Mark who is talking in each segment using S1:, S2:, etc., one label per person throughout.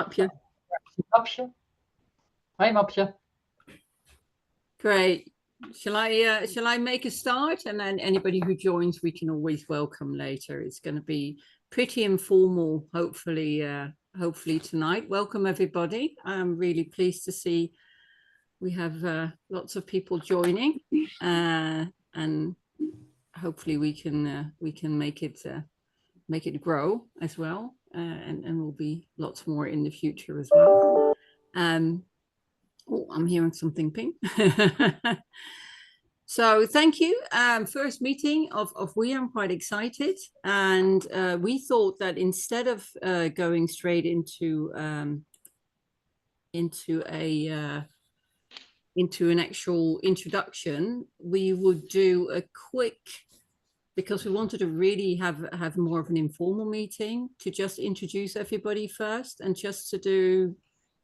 S1: Mapje.
S2: Mapje. Hi, Mapje.
S1: Great. Shall I make a start, and then anybody who joins we can always welcome later. It's going to be pretty informal, hopefully tonight. Welcome everybody. I'm really pleased to see we have lots of people joining, and hopefully we can make it grow as well, and will be lots more in the future as well. Oh, I'm hearing something ping. So thank you. First meeting of WIA. I'm quite excited, and we thought that instead of going straight into an actual introduction, we would do a quick, because we wanted to really have more of an informal meeting, to just introduce everybody first, and just to do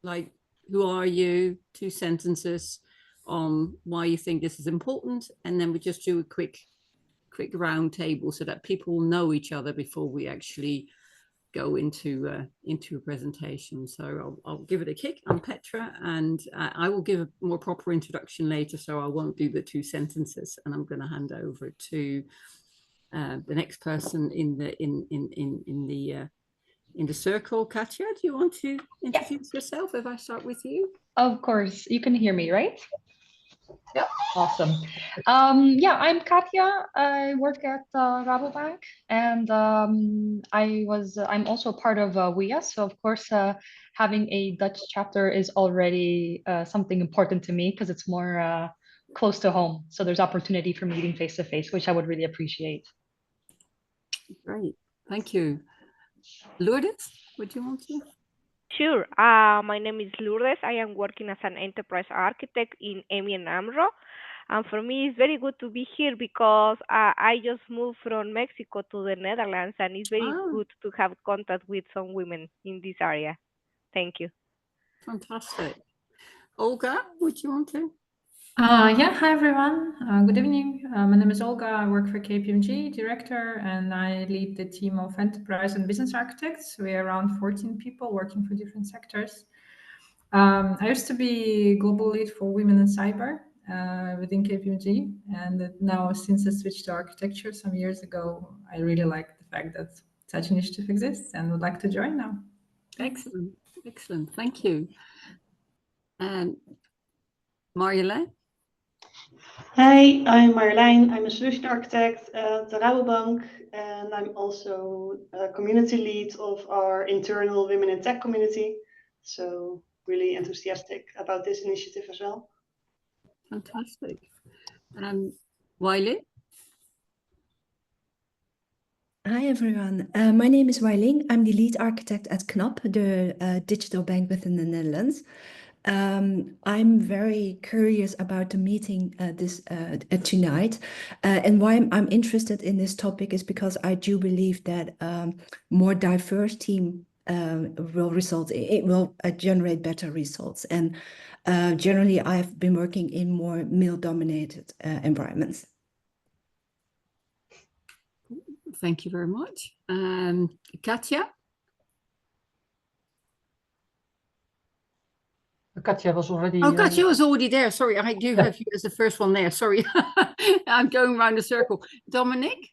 S1: like, who are you, 2 sentences on why you think this is important, and then we just do a quick round table so that people know each other before we actually go into a presentation. So I'll give it a kick. I'm Petra, and I will give a more proper introduction later, so I won't do the 2 sentences, and I'm going to hand over to the next person in the circle. Katja, do you want to introduce yourself if I start with you?
S3: Of course. You can hear me, right?
S2: Yeah.
S3: Awesome. I'm Katja. I work at Rabobank, and I'm also part of WIA. So of course, having a Dutch chapter is already something important to me, because it's more close to home. So there's opportunity for meeting face to face, which I would really appreciate.
S1: Great, thank you. Lourdes, would you want to?
S4: Sure. My name is Lourdes. I am working as an enterprise architect in ABN AMRO. And for me, it's very good to be here, because I just moved from Mexico to the Netherlands, and it's very good to have contact with some women in this area. Thank you.
S1: Fantastic. Olga, would you want to?
S5: Hi everyone. Good evening. My name is Olga. I work for KPMG, director, and I lead the team of enterprise and business architects. We are around 14 people working for different sectors. I used to be global lead for women in cyber within KPMG, and now since I switched to architecture some years ago, I really like the fact that such initiative exists and would like to join now. Thanks.
S1: Excellent. Thank you. And Marjolein?
S6: Hi, I'm Marjolein. I'm a solution architect at the Rabobank, and I'm also a community lead of our internal Women in Tech community. So really enthusiastic about this initiative as well.
S1: Fantastic. Whynde?
S7: Hi everyone, my name is Whynde. I'm the lead architect at KNAP, the digital bank within the Netherlands. I'm very curious about the meeting tonight, and why I'm interested in this topic is because I do believe that more diverse team will generate better results. And generally, I've been working in more male-dominated environments.
S1: Thank you very much. Katja?
S2: Katja was already.
S1: Oh, Katja was already there. Sorry, I do have you as the first one there. Sorry, I'm going around the circle. Dominic,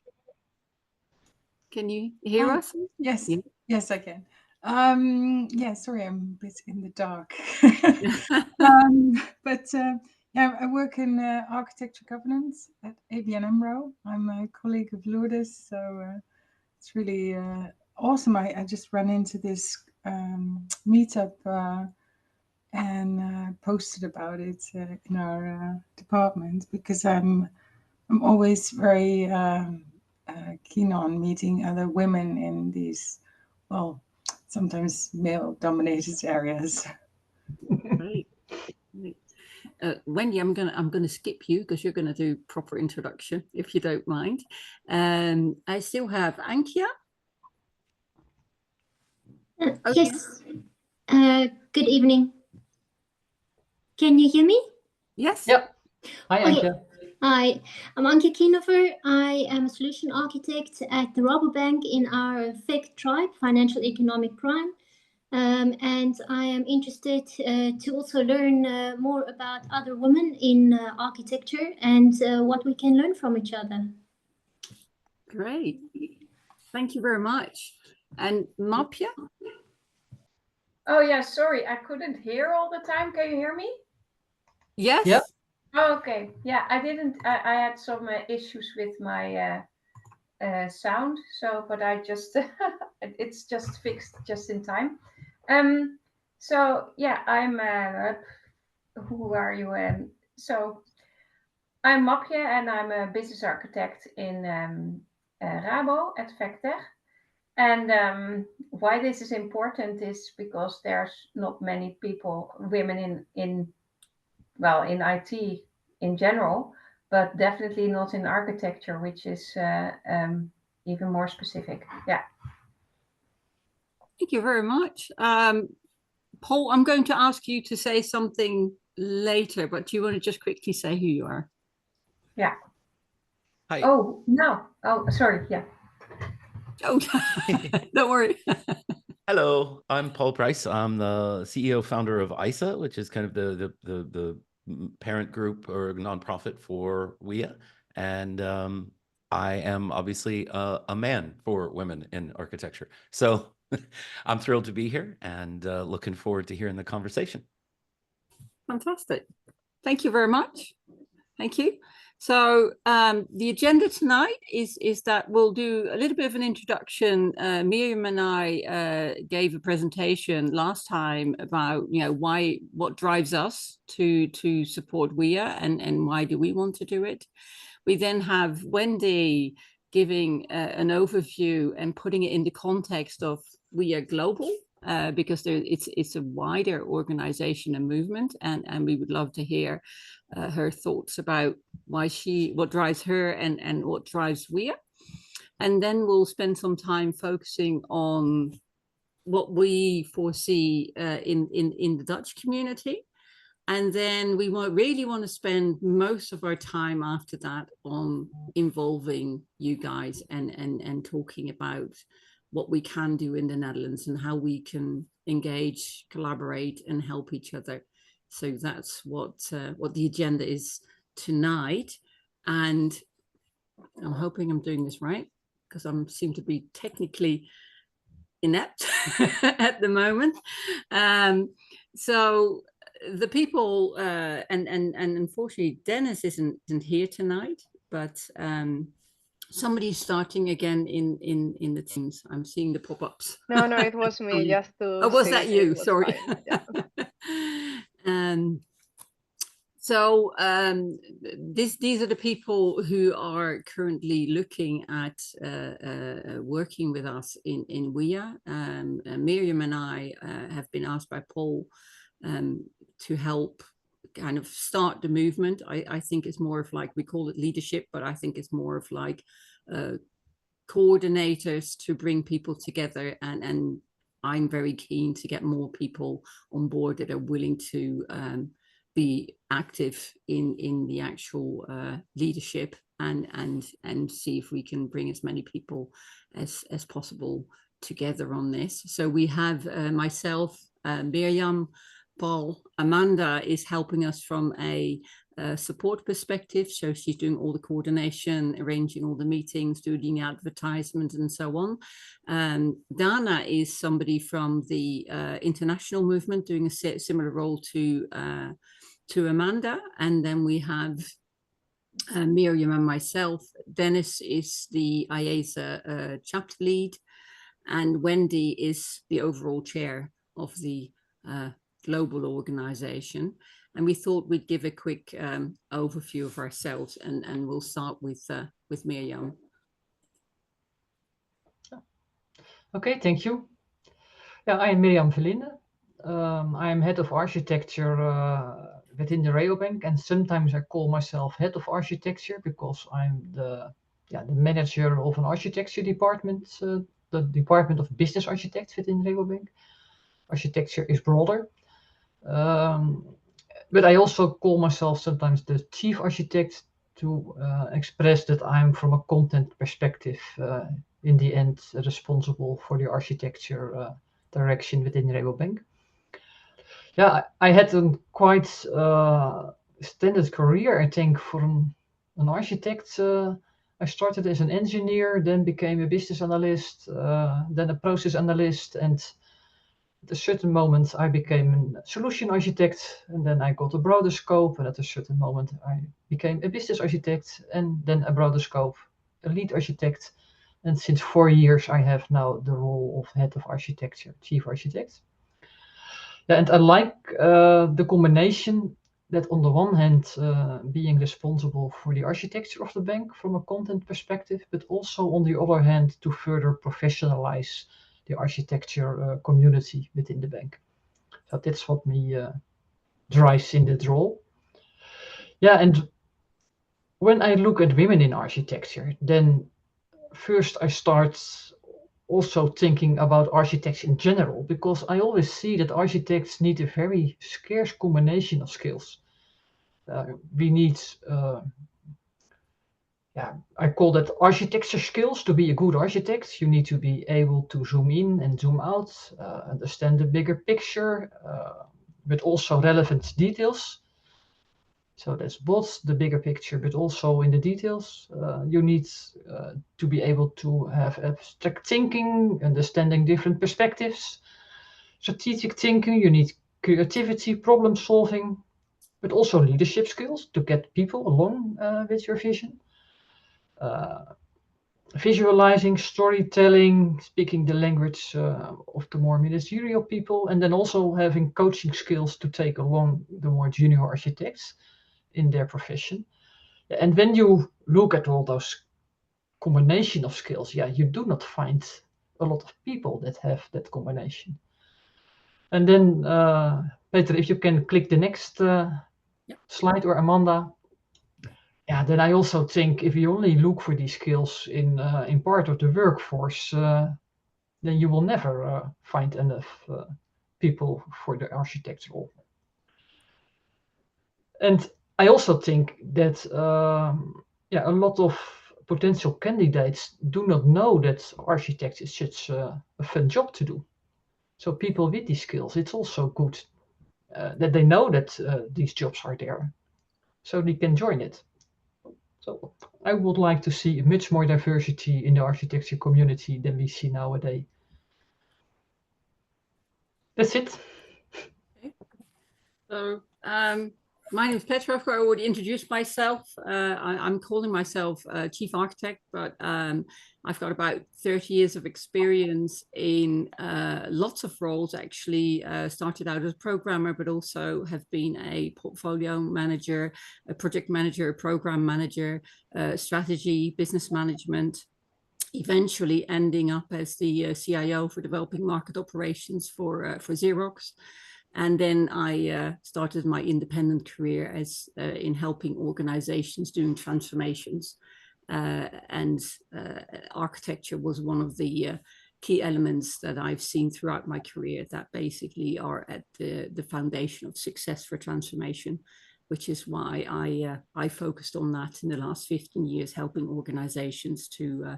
S1: can you hear us?
S8: Yes, yes, I can. Yeah, sorry, I'm a bit in the dark. I work in architecture governance at ABN AMRO. I'm a colleague of Lourdes, so it's really awesome. I just ran into this meetup and posted about it in our department, because I'm always very keen on meeting other women in these, well, sometimes male-dominated areas.
S1: Great. Whynde, I'm gonna skip you because you're gonna do proper introduction, if you don't mind. I still have Ankia.
S9: Yes. Good evening. Can you hear me?
S1: Yes.
S2: Yep. Hi, Ankia.
S9: Hi, I'm Ankia Kienover. I am a solution architect at the Rabobank in our FIC tribe, Financial Economic Crime. and I am interested to also learn more about other women in architecture and what we can learn from each other.
S1: Great. Thank you very much. And Mirjam?
S10: Oh yeah, sorry, I couldn't hear all the time. Can you hear me?
S1: Yes.
S2: Yep.
S10: Oh, okay. Yeah, I had some issues with my sound, so but I just it's just fixed just in time. So yeah, I'm who are you? So I'm Mirjam and I'm a business architect in Rabo at Vector. And why this is important is because there's not many women in IT in general, but definitely not in architecture, which is even more specific. Yeah.
S1: Thank you very much. Paul, I'm going to ask you to say something later, but do you want to just quickly say who you are?
S10: Yeah.
S11: Hi.
S10: Oh, no. Oh, sorry. Yeah.
S1: Oh, don't worry.
S11: Hello, I'm Paul Price. I'm the CEO founder of ISA, which is kind of the parent group or nonprofit for WIA. And I am obviously a man for women in architecture. So I'm thrilled to be here and looking forward to hearing the conversation.
S1: Fantastic. Thank you very much. Thank you. So the agenda tonight is that we'll do a little bit of an introduction. Mirjam and I gave a presentation last time about, what drives us to support WIA and why do we want to do it. We then have Whynde giving an overview and putting it in the context of WIA Global, because it's a wider organization and movement, and we would love to hear her thoughts about what drives her and what drives WIA. And then we'll spend some time focusing on what we foresee in the Dutch community. And then we really want to spend most of our time after that on involving you guys and talking about what we can do in the Netherlands and how we can engage, collaborate, and help each other. So that's what the agenda is tonight. And I'm hoping I'm doing this right, because I seem to be technically inept at the moment. So the people, and unfortunately, Dennis isn't here tonight, but somebody's starting again in the Teams. I'm seeing the pop-ups.
S4: No, it was me. Just to.
S1: Oh, was that you? Sorry.
S4: Yeah.
S1: So these are the people who are currently looking at working with us in WIA. Mirjam and I have been asked by Paul to help kind of start the movement. I think it's more of like, we call it leadership, but I think it's more of like coordinators to bring people together. And I'm very keen to get more people on board that are willing to be active in the actual leadership and see if we can bring as many people as possible together on this. So we have myself, Mirjam, Paul. Amanda is helping us from a support perspective. So she's doing all the coordination, arranging all the meetings, doing advertisement and so on. Dana is somebody from the international movement, doing a similar role to Amanda. And then we have Mirjam and myself. Dennis is the IASA chapter lead, and Whynde is the overall chair of the global organization. And we thought we'd give a quick overview of ourselves, and we'll start with Mirjam.
S2: Okay, thank you. Yeah, I'm Mirjam Verlinden. I'm head of architecture within the Rabobank, and sometimes I call myself head of architecture because I'm the manager of an architecture department, the department of business architects within Rabobank. Architecture is broader. But I also call myself sometimes the chief architect to express that I'm, from a content perspective, in the end, responsible for the architecture direction within Rabobank. Yeah, I had a quite standard career, I think, for an architect. I started as an engineer, then became a business analyst, then a process analyst, and at a certain moment I became a solution architect, and then I got a broader scope, and at a certain moment I became a business architect, and then a broader scope, a lead architect, and since 4 years I have now the role of head of architecture, chief architect. Yeah, and I like the combination that on the one hand, being responsible for the architecture of the bank from a content perspective, but also on the other hand, to further professionalize the architecture community within the bank. So that's what me drives in that role. Yeah, and when I look at women in architecture, then first I start also thinking about architects in general, because I always see that architects need a very scarce combination of skills. We need, I call that architecture skills. To be a good architect, you need to be able to zoom in and zoom out, understand the bigger picture, but also relevant details. So that's both the bigger picture, but also in the details. You need to be able to have abstract thinking, understanding different perspectives, strategic thinking. You need creativity, problem solving, but also leadership skills to get people along with your vision. Visualizing, storytelling, speaking the language of the more managerial people, and then also having coaching skills to take along the more junior architects in their profession. And when you look at all those combination of skills, yeah, you do not find a lot of people that have that combination. And then, Petra, if you can click the next slide, or Amanda. Yeah, then I also think if you only look for these skills in part of the workforce, then you will never find enough people for the architect role. And I also think that a lot of potential candidates do not know that architect is such a fun job to do. So people with these skills, it's also good that they know that these jobs are there, so they can join it. So I would like to see much more diversity in the architecture community than we see nowadays. That's it.
S1: Okay. So my name is Petra. I already introduced myself. I'm calling myself Chief Architect, but I've got about 30 years of experience in lots of roles, actually. Started out as a programmer, but also have been a portfolio manager, a project manager, a program manager, strategy, business management, eventually ending up as the CIO for developing market operations for Xerox. And then I started my independent career as in helping organizations doing transformations. And architecture was one of the key elements that I've seen throughout my career that basically are at the foundation of success for transformation, which is why I focused on that in the last 15 years, helping organizations to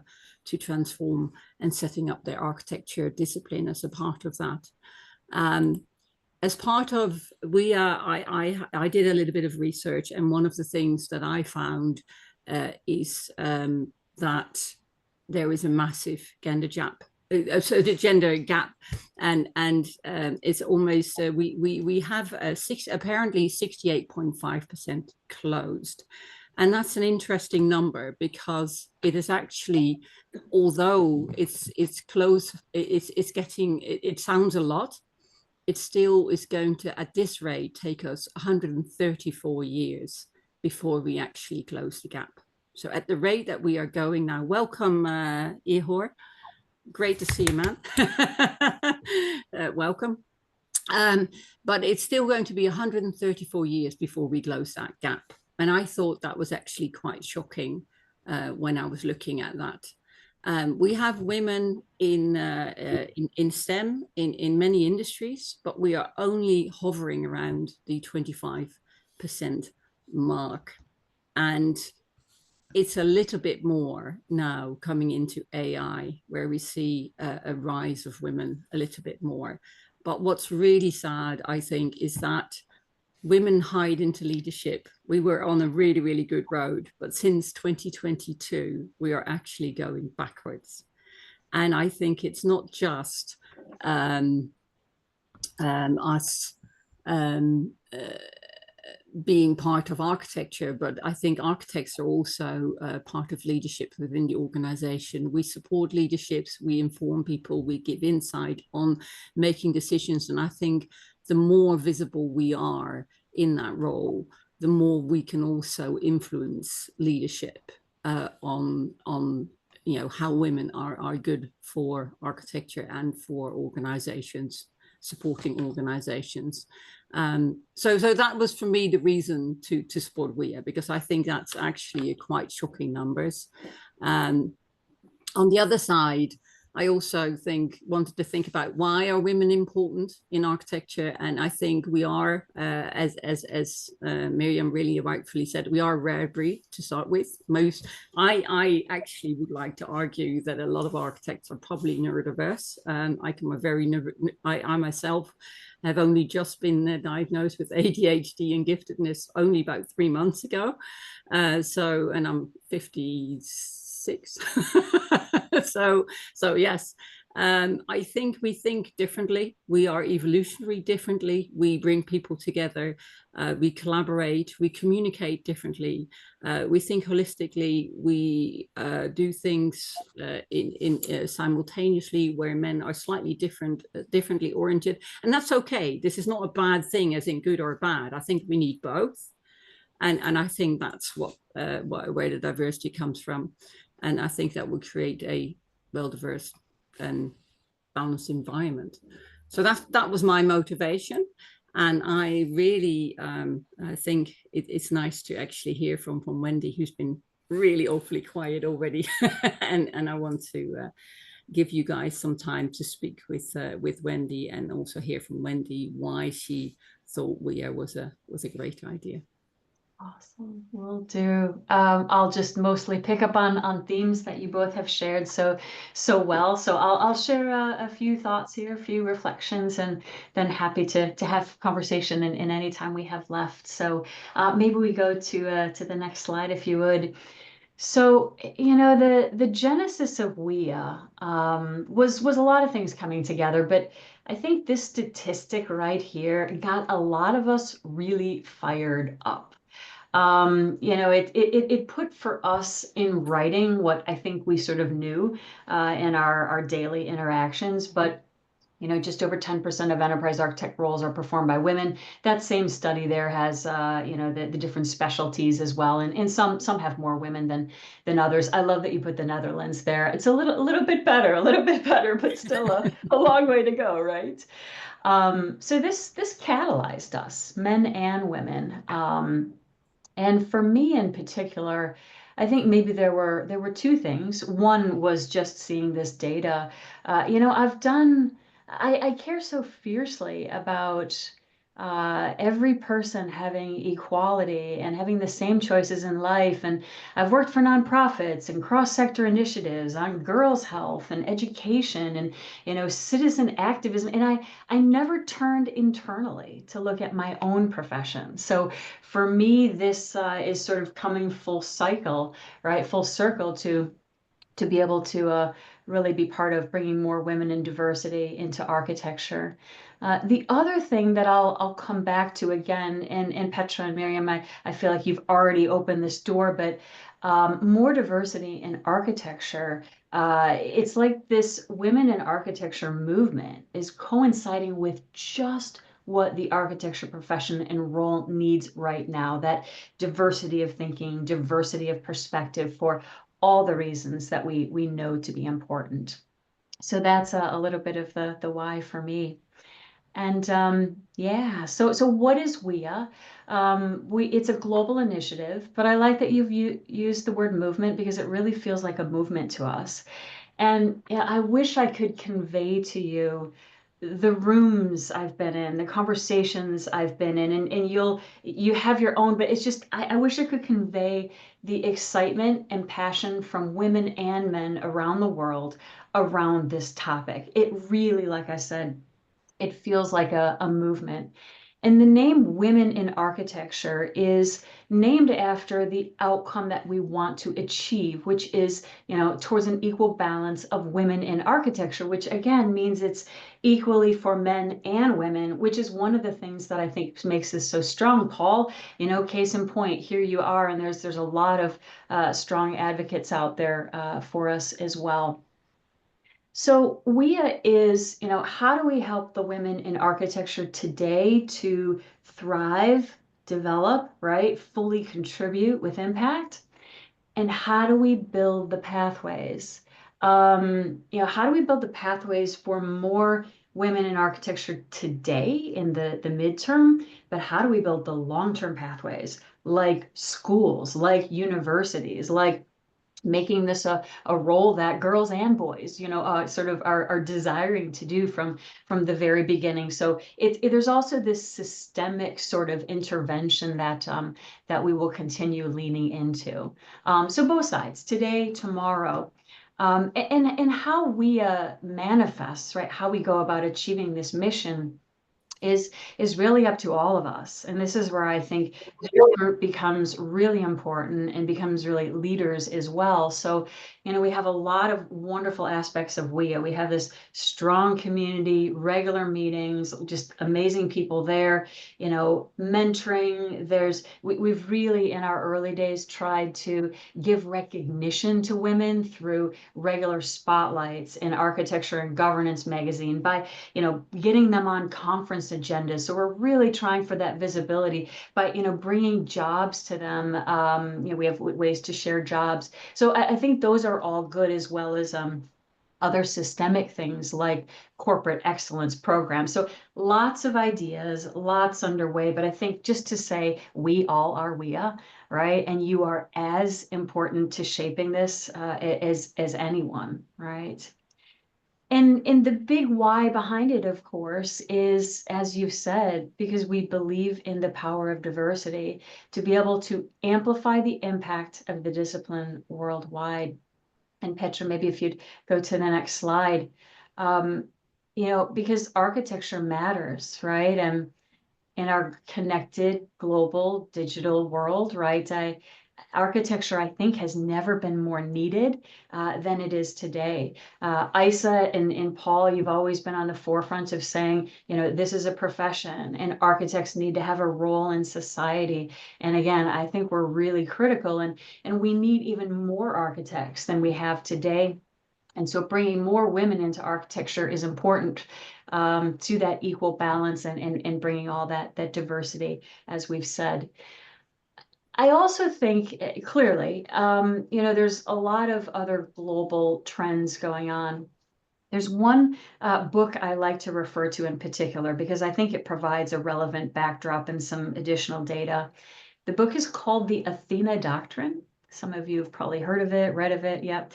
S1: transform and setting up their architecture discipline as a part of that. As part of WIA, I did a little bit of research, and one of the things that I found is that there is a massive gender gap. So the gender gap, and it's almost we have apparently 68.5% closed, and that's an interesting number because it is actually, although it's close, it's getting, it sounds a lot. It still is going to, at this rate, take us 134 years before we actually close the gap. So at the rate that we are going now, welcome, Ihor. Great to see you, man. Welcome. But it's still going to be 134 years before we close that gap. And I thought that was actually quite shocking when I was looking at that. We have women in STEM in many industries, but we are only hovering around the 25% mark. And it's a little bit more now coming into AI, where we see a rise of women a little bit more. But what's really sad, I think, is that women hide into leadership. We were on a really, really good road, but since 2022, we are actually going backwards. And I think it's not just us being part of architecture, but I think architects are also part of leadership within the organization. We support leaderships, we inform people, we give insight on making decisions. And I think the more visible we are in that role, the more we can also influence leadership on how women are good for architecture and for organizations, supporting organizations. So that was for me the reason to support WIA, because I think that's actually a quite shocking numbers. On the other side, I also wanted to think about why are women important in architecture, and I think we are, as Mirjam really rightfully said, we are a rare breed to start with. I actually would like to argue that a lot of architects are probably neurodiverse. I myself have only just been diagnosed with ADHD and giftedness only about 3 months ago, and I'm 56. So yes, I think we think differently. We are evolutionary differently. We bring people together. We collaborate. We communicate differently. We think holistically. We do things simultaneously, where men are slightly differently oriented, and that's okay. This is not a bad thing, as in good or bad. I think we need both, and I think that's where the diversity comes from. And I think that will create a well-diverse and balanced environment. So that was my motivation. And I really I think it's nice to actually hear from Whynde, who's been really awfully quiet already. and I want to give you guys some time to speak with Whynde, and also hear from Whynde why she thought WIA was a great idea.
S12: Awesome, will do. I'll just mostly pick up on themes that you both have shared so well. So I'll share a few thoughts here, a few reflections, and then happy to have conversation in any time we have left. So maybe we go to the next slide, if you would. So, the genesis of WIA was a lot of things coming together, but I think this statistic right here got a lot of us really fired up. It put for us in writing what I think we sort of knew in our daily interactions, but just over 10% of enterprise architect roles are performed by women. That same study there has, the different specialties as well, and some have more women than others. I love that you put the Netherlands there. It's a little bit better, but still a long way to go, right? So this catalyzed us, men and women. And for me in particular, I think maybe there were two things. One was just seeing this data. I care so fiercely about every person having equality and having the same choices in life. And I've worked for nonprofits and cross-sector initiatives on girls' health and education and, citizen activism. And I never turned internally to look at my own profession. So for me, this is sort of coming full cycle, right? Full circle to be able to really be part of bringing more women and diversity into architecture. The other thing that I'll come back to again, and Petra and Mirjam, I feel like you've already opened this door, but more diversity in architecture, it's like this women in architecture movement is coinciding with just what the architecture profession and role needs right now, that diversity of thinking, diversity of perspective for all the reasons that we know to be important. So that's a little bit of the why for me. And so what is WIA? It's a global initiative, but I like that you've used the word movement, because it really feels like a movement to us. And I wish I could convey to you the rooms I've been in, the conversations I've been in, and you have your own, but it's just, I wish I could convey the excitement and passion from women and men around the world around this topic. It really, like I said, it feels like a movement. And the name Women in Architecture is named after the outcome that we want to achieve, which is, towards an equal balance of women in architecture, which again means it's equally for men and women, which is one of the things that I think makes this so strong. Paul, case in point, here you are, and there's a lot of strong advocates out there for us as well. So WIA is, how do we help the women in architecture today to thrive, develop, right, fully contribute with impact? And how do we build the pathways? How do we build the pathways for more women in architecture today in the midterm? But how do we build the long-term pathways, like schools, like universities, like making this a role that girls and boys, sort of are desiring to do from the very beginning. So there's also this systemic sort of intervention that we will continue leaning into. So both sides, today, tomorrow, and how we manifest, right? How we go about achieving this mission is really up to all of us. And this is where I think the group becomes really important and becomes really leaders as well. So, we have a lot of wonderful aspects of WIA. We have this strong community, regular meetings, just amazing people there, mentoring. We've really, in our early days, tried to give recognition to women through regular spotlights in Architecture and Governance magazine by, getting them on conference agendas. So we're really trying for that visibility by, bringing jobs to them. We have ways to share jobs. So I think those are all good, as well as other systemic things like corporate excellence programs. So lots of ideas, lots underway, but I think just to say we all are WIA, right? And you are as important to shaping this as anyone, right? And the big why behind it, of course, is, as you've said, because we believe in the power of diversity to be able to amplify the impact of the discipline worldwide. And Petra, maybe if you'd go to the next slide, because architecture matters, right? And in our connected global digital world, right? Architecture, I think, has never been more needed than it is today. ISA and Paul, you've always been on the forefront of saying, this is a profession and architects need to have a role in society. And again, I think we're really critical, and we need even more architects than we have today. And so bringing more women into architecture is important to that equal balance and bringing all that diversity, as we've said. I also think clearly, there's a lot of other global trends going on. There's one book I like to refer to in particular because I think it provides a relevant backdrop and some additional data. The book is called The Athena Doctrine. Some of you have probably heard of it, read of it. Yep.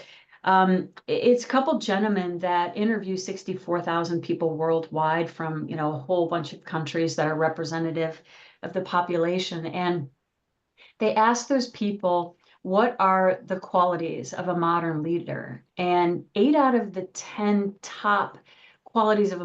S12: It's a couple gentlemen that interview 64,000 people worldwide from, a whole bunch of countries that are representative of the population. And they asked those people, what are the qualities of a modern leader? And 8 out of the 10 top qualities of a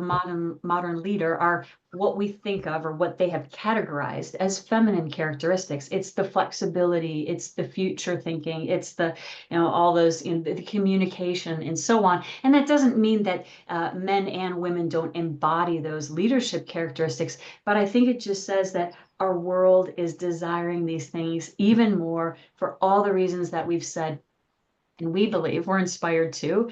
S12: modern leader are what we think of, or what they have categorized as feminine characteristics. It's the flexibility, it's the future thinking, it's the, all those, the communication and so on. And that doesn't mean that men and women don't embody those leadership characteristics, but I think it just says that our world is desiring these things even more for all the reasons that we've said. And we believe, we're inspired to,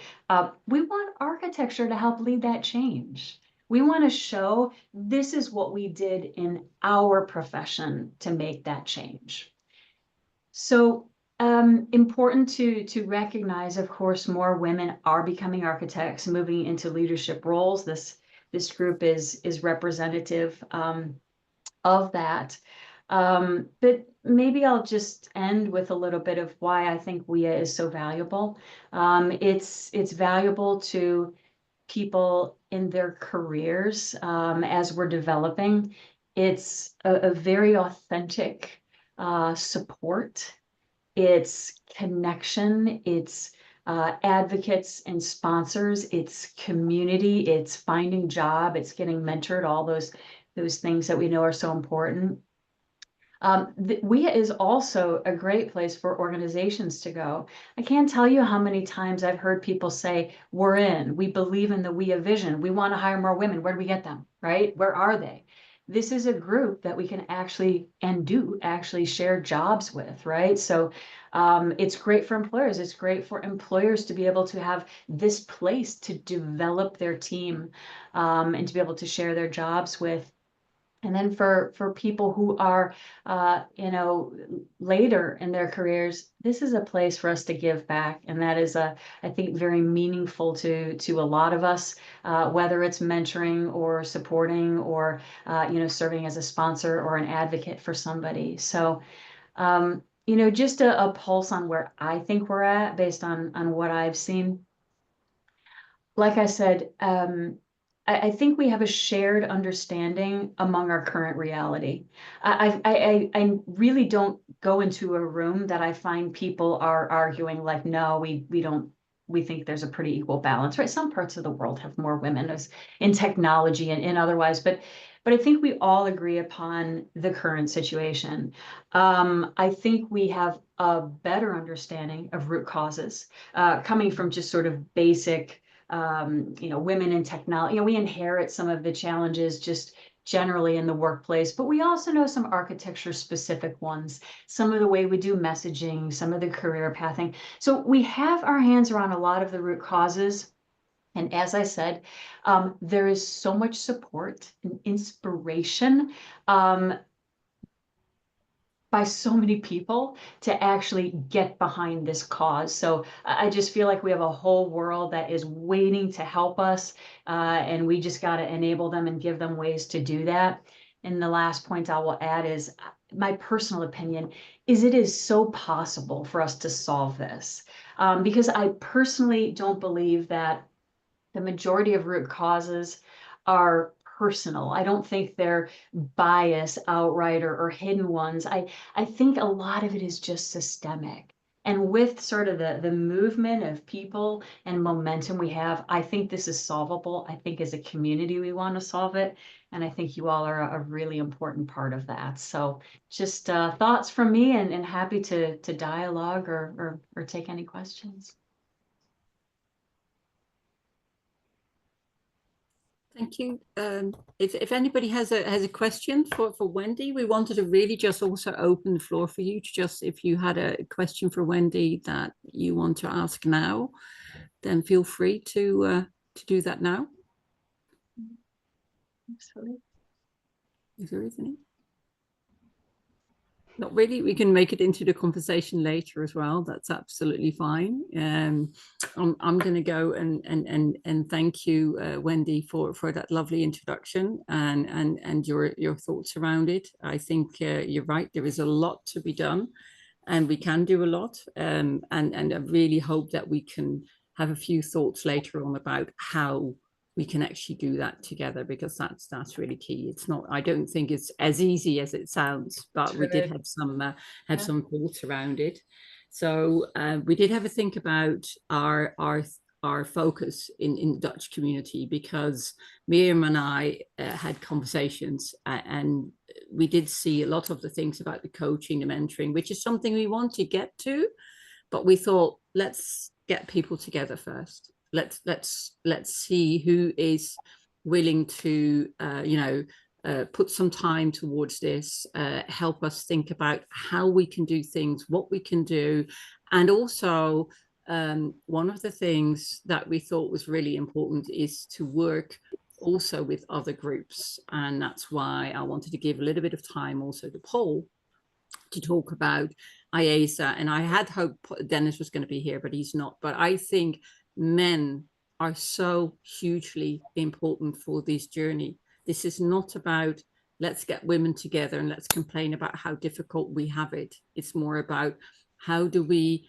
S12: we want architecture to help lead that change. We want to show this is what we did in our profession to make that change. So important to recognize, of course, more women are becoming architects, moving into leadership roles. This group is representative of that. But maybe I'll just end with a little bit of why I think WIA is so valuable. It's valuable to people in their careers as we're developing. It's a very authentic support. It's connection. It's advocates and sponsors. It's community. It's finding job. It's getting mentored. All those things that we know are so important. WIA is also a great place for organizations to go. I can't tell you how many times I've heard people say, we're in, we believe in the WIA vision, we want to hire more women. Where do we get them, right? Where are they? This is a group that we can actually share jobs with, right? So it's great for employers. It's great for employers to be able to have this place to develop their team and to be able to share their jobs with. And then for people who are, later in their careers, this is a place for us to give back. And that is, I think, very meaningful to a lot of us, whether it's mentoring or supporting or, serving as a sponsor or an advocate for somebody. So, just a pulse on where I think we're at based on what I've seen. Like I said, I think we have a shared understanding among our current reality. I really don't go into a room that I find people are arguing like, no, we think there's a pretty equal balance, right? Some parts of the world have more women in technology and otherwise, but I think we all agree upon the current situation. I think we have a better understanding of root causes coming from just sort of basic women in technology. We inherit some of the challenges just generally in the workplace, but we also know some architecture specific ones, some of the way we do messaging, some of the career pathing. So we have our hands around a lot of the root causes. And as I said, there is so much support and inspiration by so many people to actually get behind this cause. So I just feel like we have a whole world that is waiting to help us, and we just got to enable them and give them ways to do that. And the last point I will add is my personal opinion is it is so possible for us to solve this, because I personally don't believe that the majority of root causes are personal. I don't think they're bias outright or hidden ones. I think a lot of it is just systemic. And with sort of the movement of people and momentum we have, I think this is solvable. I think as a community, we want to solve it. And I think you all are a really important part of that. So just thoughts from me and happy to dialogue or take any questions.
S1: Thank you. If anybody has a question for Whynde, we wanted to really just also open the floor for you to just, if you had a question for Whynde that you want to ask now, then feel free to do that now.
S12: Absolutely.
S1: Is there anything? Not really. We can make it into the conversation later as well. That's absolutely fine. I'm going to go and thank you, Whynde, for that lovely introduction and your thoughts around it. I think you're right. There is a lot to be done, and we can do a lot. And I really hope that we can have a few thoughts later on about how we can actually do that together, because that's really key. It's not, I don't think it's as easy as it sounds, but we did have some thoughts around it. So we did have a think about our focus in the Dutch community, because Mirjam and I had conversations and we did see a lot of the things about the coaching, the mentoring, which is something we want to get to, but we thought, let's get people together first. Let's see who is willing to put some time towards this, help us think about how we can do things, what we can do. And also one of the things that we thought was really important is to work also with other groups. And that's why I wanted to give a little bit of time also to Paul to talk about IASA. And I had hoped Dennis was going to be here, but he's not. But I think men are so hugely important for this journey. This is not about let's get women together and let's complain about how difficult we have it. It's more about how do we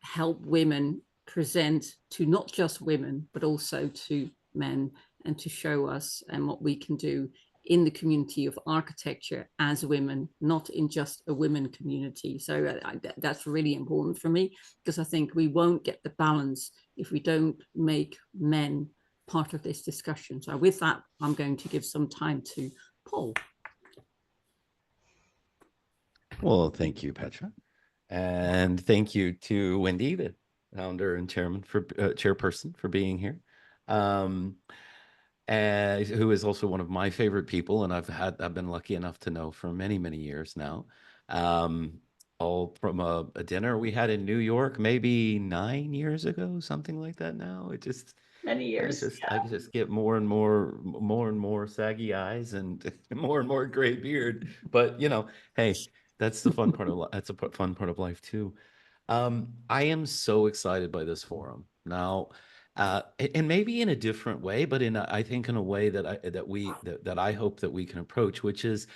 S1: help women present to not just women, but also to men and to show us and what we can do in the community of architecture as women, not in just a women community. So that's really important for me, because I think we won't get the balance if we don't make men part of this discussion. So with that, I'm going to give some time to Paul.
S11: Well, thank you, Petra. And thank you to Whynde, the founder and chairperson, for being here. And who is also one of my favorite people, and I've been lucky enough to know for many, many years now. All from a dinner we had in New York, maybe 9 years ago, something like that. Now it just
S12: Many years.
S11: I just get more and more saggy eyes and more gray beard. But you know, hey, that's the fun part of that's a fun part of life too. I am so excited by this forum now. And maybe in a different way, but I think in a way that I hope that we can approach, which is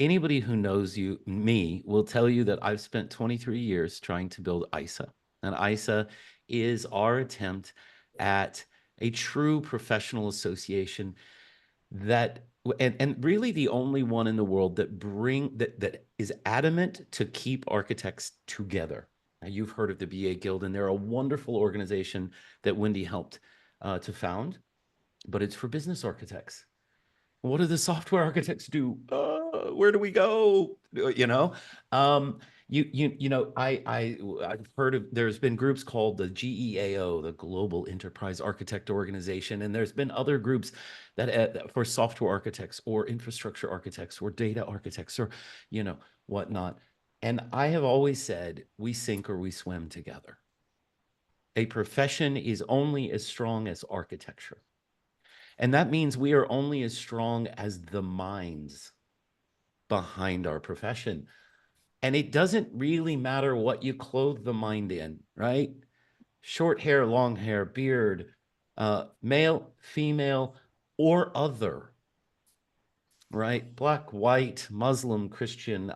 S11: anybody who knows me will tell you that I've spent 23 years trying to build ISA. And ISA is our attempt at a true professional association that, and really the only one in the world that is adamant to keep architects together. Now, you've heard of the BA Guild, and they're a wonderful organization that Whynde helped to found, but it's for business architects. What do the software architects do? Where do we go? You know, I've heard of, there's been groups called the GEAO, the Global Enterprise Architect Organization, and there's been other groups that for software architects or infrastructure architects or data architects or, you know, whatnot. And I have always said, we sink or we swim together. A profession is only as strong as architecture. And that means we are only as strong as the minds behind our profession. And it doesn't really matter what you clothe the mind in, right? Short hair, long hair, beard, male, female, or other, right? Black, white, Muslim, Christian.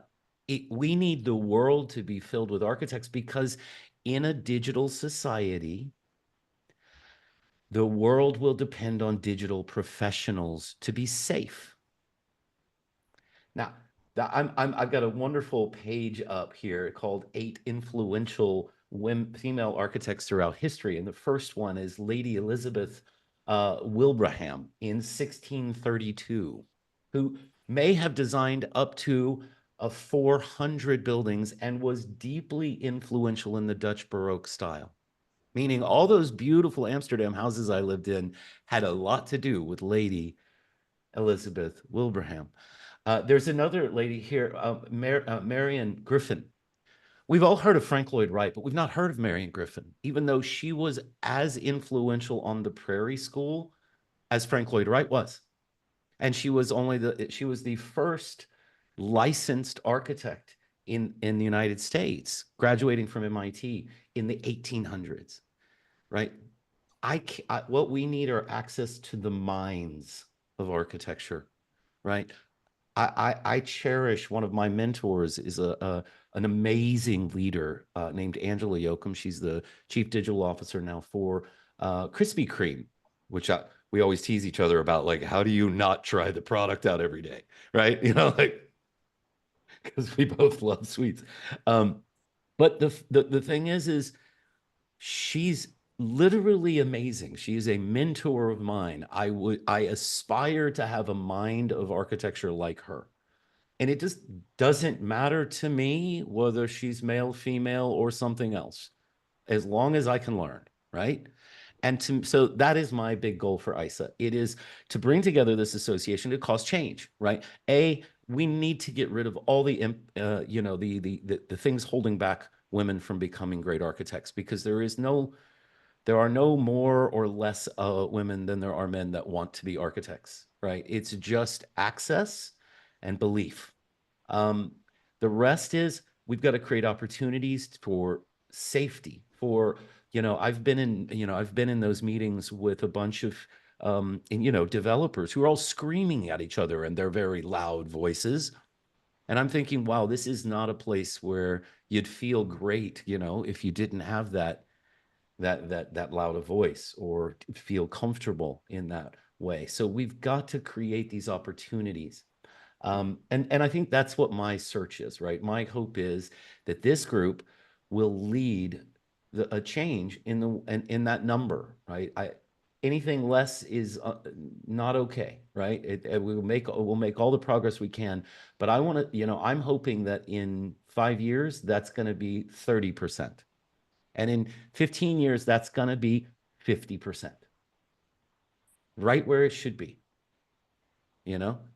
S11: We need the world to be filled with architects, because in a digital society, the world will depend on digital professionals to be safe. Now, I've got a wonderful page up here called 8 Influential Female Architects Throughout History. And the first one is Lady Elizabeth Wilbraham in 1632, who may have designed up to 400 buildings and was deeply influential in the Dutch Baroque style. Meaning all those beautiful Amsterdam houses I lived in had a lot to do with Lady Elizabeth Wilbraham. There's another lady here, Marion Griffin. We've all heard of Frank Lloyd Wright, but we've not heard of Marion Griffin, even though she was as influential on the Prairie School as Frank Lloyd Wright was. And she was the first licensed architect in the United States, graduating from MIT in the 1800s. Right? What we need are access to the minds of architecture, right? I cherish, one of my mentors is an amazing leader named Angela Yoakum. She's the chief digital officer now for Krispy Kreme, which we always tease each other about, like, how do you not try the product out every day, right? You know, like, because we both love sweets. But the thing is she's literally amazing. She is a mentor of mine. I aspire to have a mind of architecture like her. And it just doesn't matter to me whether she's male, female, or something else, as long as I can learn, right? And so that is my big goal for ISA. It is to bring together this association to cause change, right? We need to get rid of all the things holding back women from becoming great architects, because there are no more or less women than there are men that want to be architects, right? It's just access and belief. The rest is we've got to create opportunities for safety, for, I've been in those meetings with a bunch of developers who are all screaming at each other in their very loud voices. And I'm thinking, wow, this is not a place where you'd feel great, if you didn't have that loud a voice or feel comfortable in that. way. So we've got to create these opportunities. And I think that's what my search is, right? My hope is that this group will lead a change in that number, right? Anything less is not okay, right? We'll make all the progress we can, but I want to, I'm hoping that in 5 years that's going to be 30%, and in 15 years that's going to be 50%, right where it should be.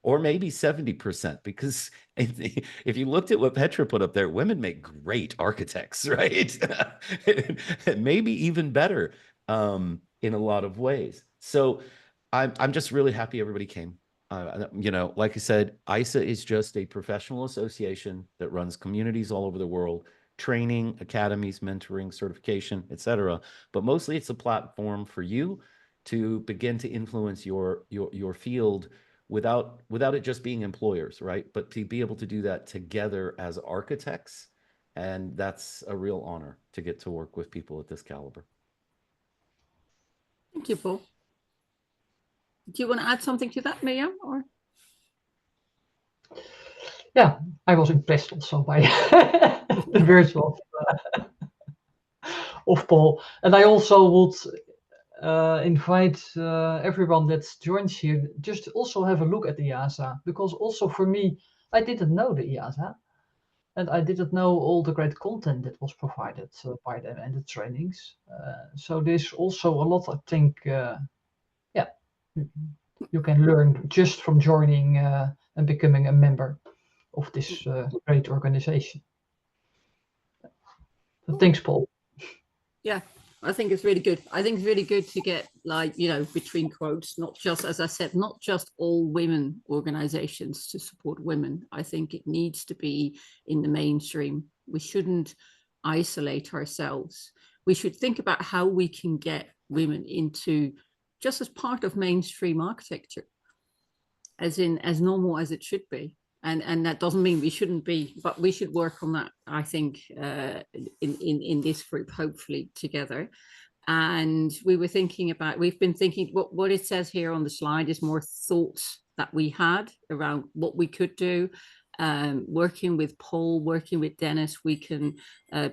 S11: Or maybe 70%, because if you looked at what Petra put up there, women make great architects, right? Maybe even better in a lot of ways. So I'm just really happy everybody came. Like I said, ISA is just a professional association that runs communities all over the world, training, academies, mentoring, certification, etc. But mostly it's a platform for you to begin to influence your field without it just being employers, right? But to be able to do that together as architects. And that's a real honor to get to work with people at this caliber.
S1: Thank you, Paul. Do you want to add something to that, Mirjam? Or?
S2: Yeah, I was impressed also by the words of Paul. And I also would invite everyone that joins here just also have a look at the IASA, because also for me, I didn't know the IASA, and I didn't know all the great content that was provided by them and the trainings. So there's also a lot, I think, you can learn just from joining and becoming a member of this great organization. So thanks, Paul.
S1: Yeah, I think it's really good. I think it's really good to get, like, between quotes, not just, as I said, not just all women organizations to support women. I think it needs to be in the mainstream. We shouldn't isolate ourselves. We should think about how we can get women into just as part of mainstream architecture, as normal as it should be. And that doesn't mean we shouldn't be, but we should work on that, I think, in this group, hopefully together. And we've been thinking, what it says here on the slide is more thoughts that we had around what we could do. Working with Paul, working with Dennis, we can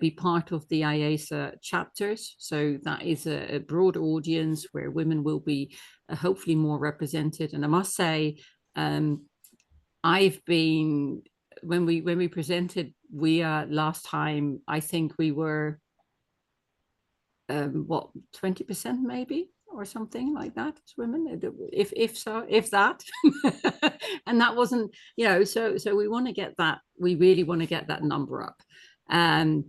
S1: be part of the IASA chapters. So that is a broad audience where women will be hopefully more represented. And I must say, I've been, when we presented WIA last time, I think we were, 20% maybe, or something like that, as women, if that. And that wasn't, so we want to get that, we really want to get that number up. And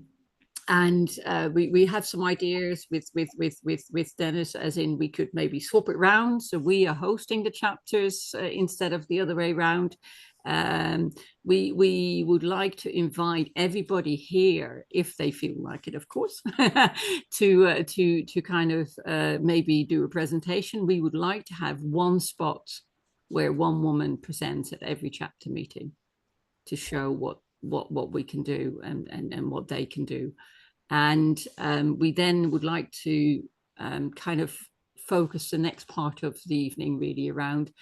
S1: we have some ideas with Dennis, as in we could maybe swap it around. So we are hosting the chapters instead of the other way around. We would like to invite everybody here, if they feel like it, of course, to kind of maybe do a presentation. We would like to have one spot where one woman presents at every chapter meeting to show what we can do and what they can do. And we then would like to kind of focus the next part of the evening really around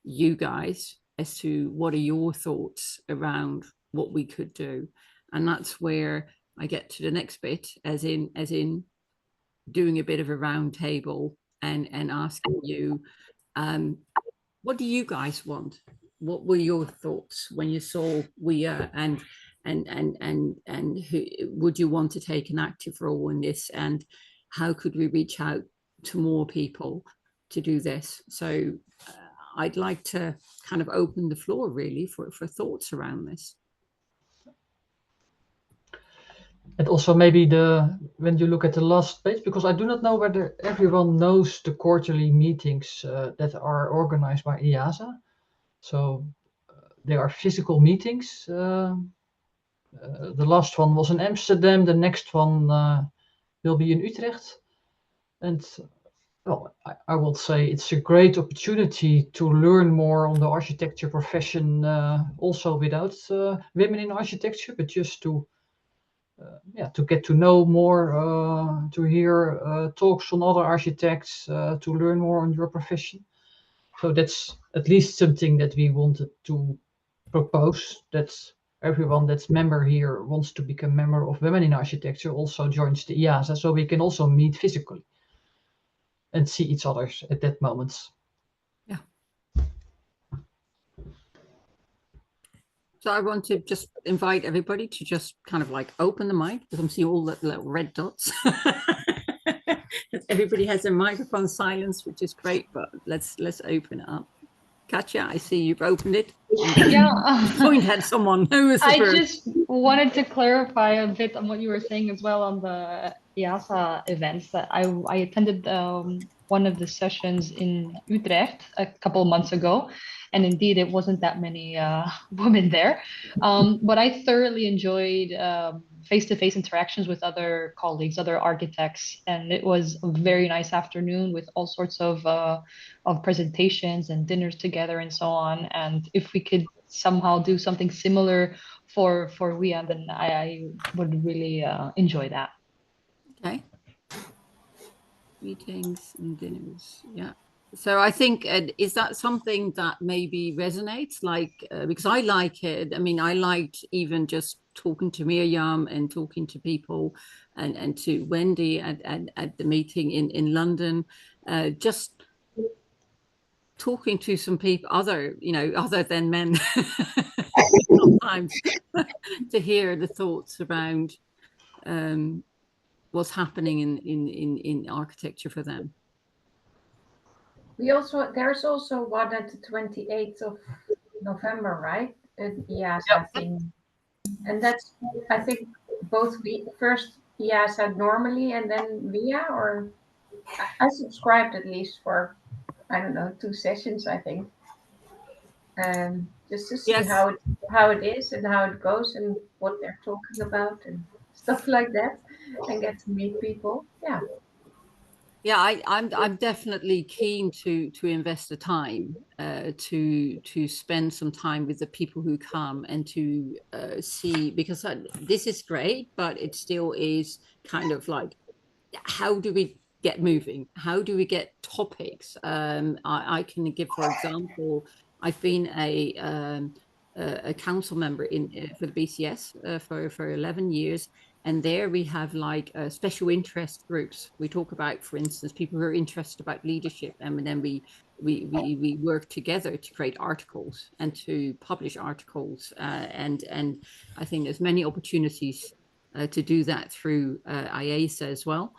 S1: you guys, as to what are your thoughts around what we could do. And that's where I get to the next bit, as in doing a bit of a round table and asking you, what do you guys want? What were your thoughts when you saw WIA, and who would you want to take an active role in this, and how could we reach out to more people to do this? So I'd like to kind of open the floor really for thoughts around this.
S2: And also maybe when you look at the last page, because I do not know whether everyone knows the quarterly meetings that are organized by IASA. So there are physical meetings. The last one was in Amsterdam. The next one will be in Utrecht. And well, I will say it's a great opportunity to learn more on the architecture profession, also without women in architecture, but just to get to know more, to hear talks on other architects, to learn more on your profession. So that's at least something that we wanted to propose, that everyone that's member here wants to become member of Women in Architecture also joins the IASA, so we can also meet physically and see each other at that moment.
S1: Yeah. So I want to just invite everybody to just kind of like open the mic, because I'm seeing all the little red dots. Everybody has their microphone silenced, which is great, but let's open it up. Katja, I see you've opened it.
S3: Yeah.
S1: Point at someone. Who is the
S3: I
S1: first?
S3: just wanted to clarify a bit on what you were saying as well on the IASA events. That I attended one of the sessions in Utrecht a couple of months ago, and indeed it wasn't that many women there. But I thoroughly enjoyed face-to-face interactions with other colleagues, other architects, and it was a very nice afternoon with all sorts of presentations and dinners together and so on. And if we could somehow do something similar for WIA, then I would really enjoy that.
S1: Okay. Meetings and dinners. Yeah. So I think, is that something that maybe resonates? Like, because I like it. I mean, I liked even just talking to Mirjam and talking to people and to Whynde at the meeting in London, just talking to some people, other than men, sometimes, to hear the thoughts around what's happening in architecture for them.
S10: There's also one at the 28th of November, right? IASA thing. And that's, I think, both first IASA normally and then WIA, or I subscribed at least for, I don't know, 2 sessions, I think. Just to see how it is and how it goes and what they're talking about and stuff like that, and get to meet people. Yeah.
S1: Yeah, I'm definitely keen to invest the time to spend some time with the people who come and to see, because this is great, but it still is kind of like, how do we get moving? How do we get topics? I can give, for example, I've been a council member for the BCS for 11 years. And there we have like special interest groups. We talk about, for instance, people who are interested about leadership, and then we work together to create articles and to publish articles. And I think there's many opportunities to do that through IASA as well.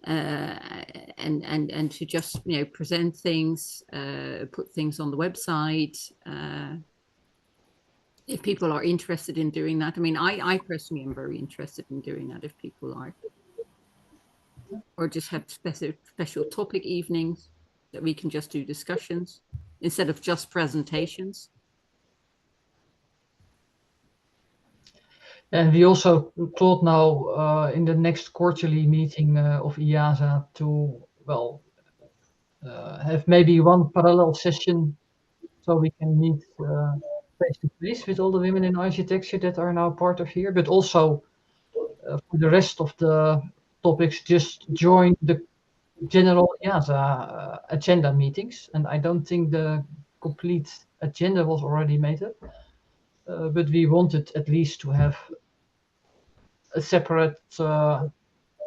S1: And to just present things, put things on the website. If people are interested in doing that. I mean, I personally am very interested in doing that if people are. Or just have special topic evenings that we can just do discussions instead of just presentations.
S2: And we also thought now in the next quarterly meeting of IASA to, well, have maybe one parallel session so we can meet face-to-face with all the women in architecture that are now part of here, but also for the rest of the topics, just join the general IASA agenda meetings. And I don't think the complete agenda was already made up, but we wanted at least to have a separate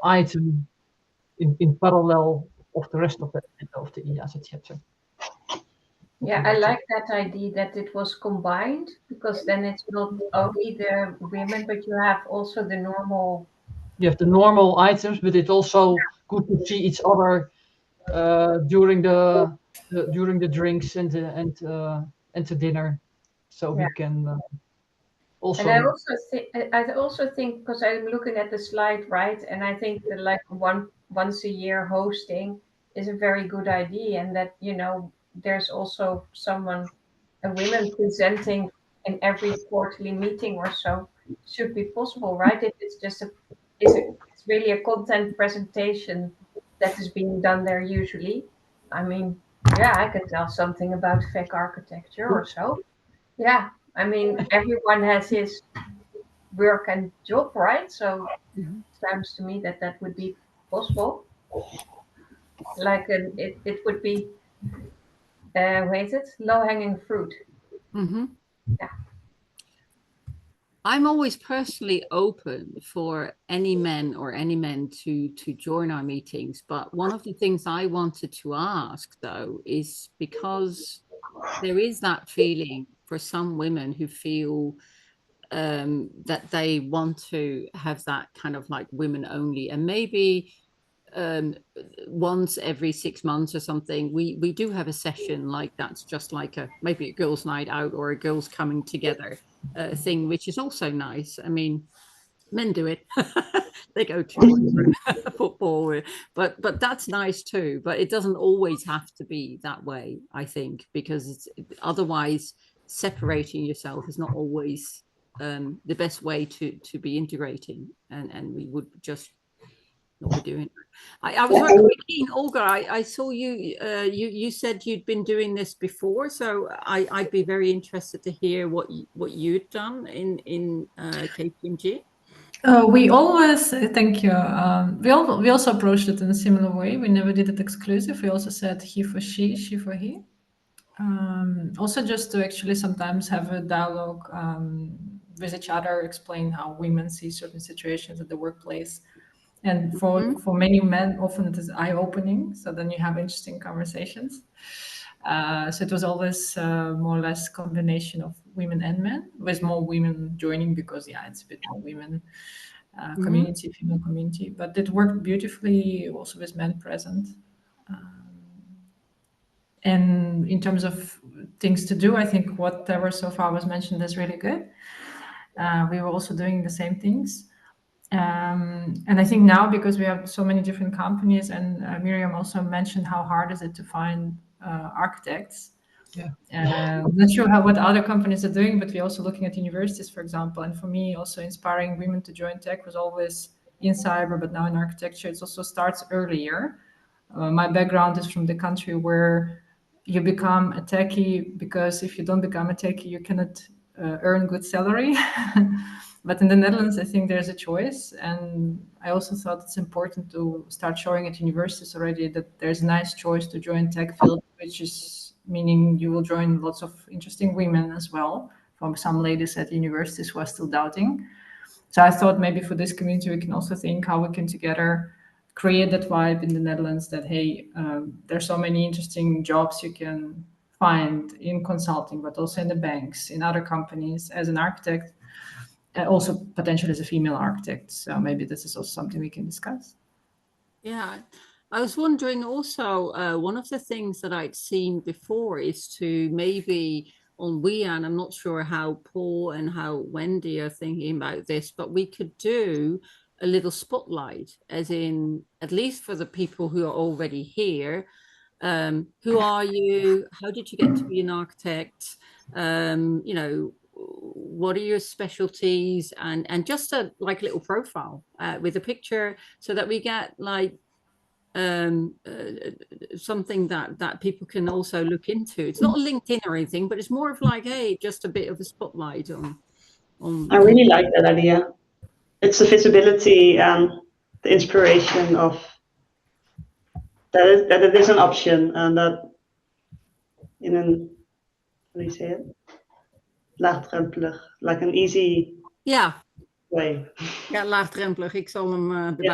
S2: item in parallel of the rest of the IASA chapter.
S10: Yeah, I like that idea that it was combined, because then it's not only the women, but you have also the normal.
S2: You have the normal items, but it's also good to see each other during the drinks and the dinner, so we can also.
S10: And I also think because I'm looking at the slide, right, and I think that like once a year hosting is a very good idea, and that there's also a women presenting in every quarterly meeting or so should be possible, right? If it's just it's really a content presentation that is being done there usually. I mean, yeah, I can tell something about fake architecture or so. Yeah, I mean, everyone has his work and job, right? So it sounds to me that would be possible. Like it would be hoe heet het? Low-hanging fruit.
S1: Mm-hmm.
S10: Yeah.
S1: I'm always personally open for any men to join our meetings. But one of the things I wanted to ask, though, is because there is that feeling for some women who feel that they want to have that kind of like women only, and maybe once every 6 months or something, we do have a session like that's just like maybe a girls' night out or a girls coming together thing, which is also nice. I mean, men do it. They go to football, but that's nice too. But it doesn't always have to be that way, I think, because otherwise separating yourself is not always the best way to be integrating, and we would just not be doing it. I was very keen, Olga. I saw you. You said you'd been doing this before, so I'd be very interested to hear what you'd done in KPMG.
S5: We always, thank you. We also approached it in a similar way. We never did it exclusive. We also said he for she for he. Also just to actually sometimes have a dialogue with each other, explain how women see certain situations at the workplace. And for many men, often it is eye-opening. So then you have interesting conversations. So it was always more or less combination of women and men, with more women joining because, yeah, it's a bit more women community, female community. But it worked beautifully also with men present. And in terms of things to do, I think whatever so far was mentioned is really good. We were also doing the same things. And I think now, because we have so many different companies, and Mirjam also mentioned how hard is it to find architects.
S2: Yeah.
S5: I'm not sure what other companies are doing, but we're also looking at universities, for example. And for me, also inspiring women to join tech was always in cyber, but now in architecture, it also starts earlier. My background is from the country where you become a techie, because if you don't become a techie, you cannot earn good salary. But in the Netherlands, I think there's a choice. And I also thought it's important to start showing at universities already that there's a nice choice to join tech field, which is meaning you will join lots of interesting women as well, from some ladies at universities who are still doubting. So I thought maybe for this community, we can also think how we can together create that vibe in the Netherlands that, hey, there's so many interesting jobs you can find in consulting, but also in the banks, in other companies as an architect. Also potentially as a female architect. So maybe this is also something we can discuss.
S1: Yeah, I was wondering also, one of the things that I'd seen before is to maybe on WIA, and I'm not sure how Paul and how Whynde are thinking about this, but we could do a little spotlight, as in, at least for the people who are already here. Who are you? How did you get to be an architect? You know, what are your specialties, and just a like little profile with a picture, so that we get like something that people can also look into. It's not a LinkedIn or anything, but it's more of like, hey, just a bit of a spotlight on
S6: I really like that idea. It's the visibility and the inspiration of that it is an option, and that in an, how do you say it? Laagdrempelig, like an easy way.
S1: Ja, laagdrempelig. Ik zal hem erbij.